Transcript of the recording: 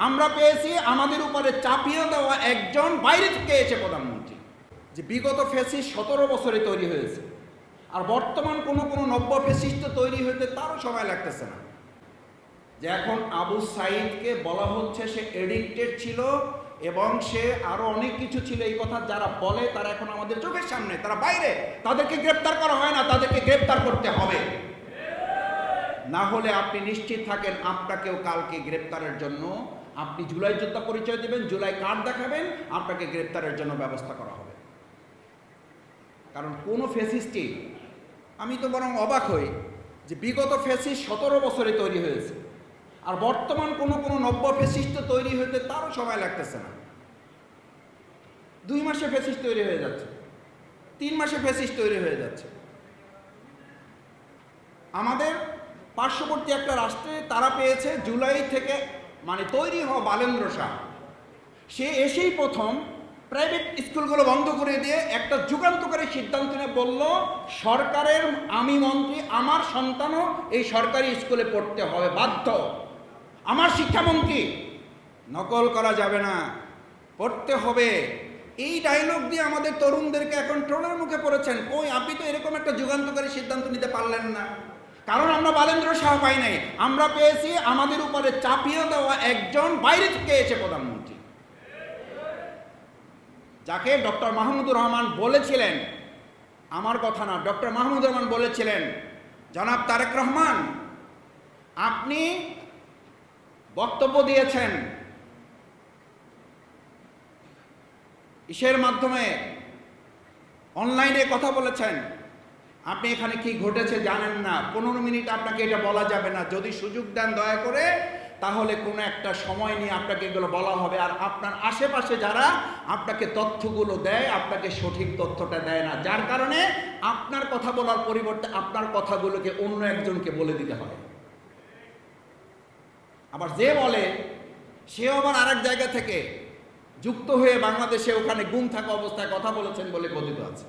আমরা পেয়েছি আমাদের উপরে চাপিয়ে দেওয়া একজন বাইরে থেকে এসে প্রধানমন্ত্রী। যে বিগত ফ্যাসিস্ট 17 বছরে তৈরি হয়েছে, আর বর্তমান কোনো নব্য ফ্যাসিস্ট তৈরি হতে তারও সময় লাগতেছে না। যে এখন আবু সাইদকে বলা হচ্ছে সে এডিক্টেড ছিল এবং সে আরো অনেক কিছু ছিল, এই কথা যারা বলে তারা এখন আমাদের চোখের সামনে, তারা বাইরে, তাদেরকে গ্রেপ্তার করা হয় না, তাদেরকে গ্রেপ্তার করতে হবে। না হলে আপনি নিশ্চিত থাকেন আপনাকেও কালকে গ্রেপ্তারের জন্য, আপনি জুলাই যোদ্ধা পরিচয় দেবেন, জুলাই কার্ড দেখাবেন, আপনাকে গ্রেপ্তারের জন্য ব্যবস্থা করা হবে। কারণ কোনো ফ্যাসিস্টই, আমি তো বরং অবাক হই যে বিগত ফ্যাসিস্ট 17 বছরে তৈরি হয়েছে, আর বর্তমান কোনো নব্য ফ্যাসিস্ট তৈরি হতে তারও সময় লাগতেছে না। 2 মাসে ফ্যাসিস্ট তৈরি হয়ে যাচ্ছে, 3 মাসে ফ্যাসিস্ট তৈরি হয়ে যাচ্ছে। আমাদের পার্শ্ববর্তী একটা রাষ্ট্রে তারা পেয়েছে জুলাই থেকে মানে তৈরি হওয়া বালেন্দ্র শাহ, সে এসেই প্রথম প্রাইভেট স্কুলগুলো বন্ধ করে দিয়ে একটা যুগান্তকারী সিদ্ধান্ত নিয়ে বলল, সরকারের আমি মন্ত্রী, আমার সন্তানও এই সরকারি স্কুলে পড়তে হবে বাধ্য, আমার শিক্ষামন্ত্রী, নকল করা যাবে না, পড়তে হবে। এই ডায়লগ দিয়ে আমাদের তরুণদেরকে এখন ট্রোলের মুখে পড়েছেন। কই, আপনি তো এরকম একটা যুগান্তকারী সিদ্ধান্ত নিতে পারলেন না। কারণ আমরা বালেন্দ্র শাহ পাই নাই, আমরা পেয়েছি আমাদের উপরে চাপিয়ে দেওয়া একজন বাইরে থেকে এসে প্রধানমন্ত্রী, যাকে ডক্টর মাহমুদুর রহমান বলেছিলেন, আমার কথা না, ডক্টর মাহমুদুর রহমান বলেছিলেন, জনাব তারেক রহমান আপনি বক্তব্য দিয়েছেন ইসের মাধ্যমে, অনলাইনে কথা বলেছেন, আপনি এখানে কি ঘটেছে জানেন না, 15 মিনিট আপনাকে এটা বলা যাবে না, যদি সুযোগ দেন দয়া করে তাহলে কোনো একটা সময় নিয়ে আপনাকে এগুলো বলা হবে। আর আপনার আশেপাশে যারা আপনাকে তথ্যগুলো দেয়, আপনাকে সঠিক তথ্যটা দেয় না, যার কারণে আপনার কথা বলার পরিবর্তে আপনার কথাগুলোকে অন্য একজনকে বলে দিতে হয়। আবার যে বলে সেও আবার আরেক জায়গা থেকে যুক্ত হয়ে বাংলাদেশে ওখানে গুম থাকা অবস্থায় কথা বলেছেন বলে কথিত আছে।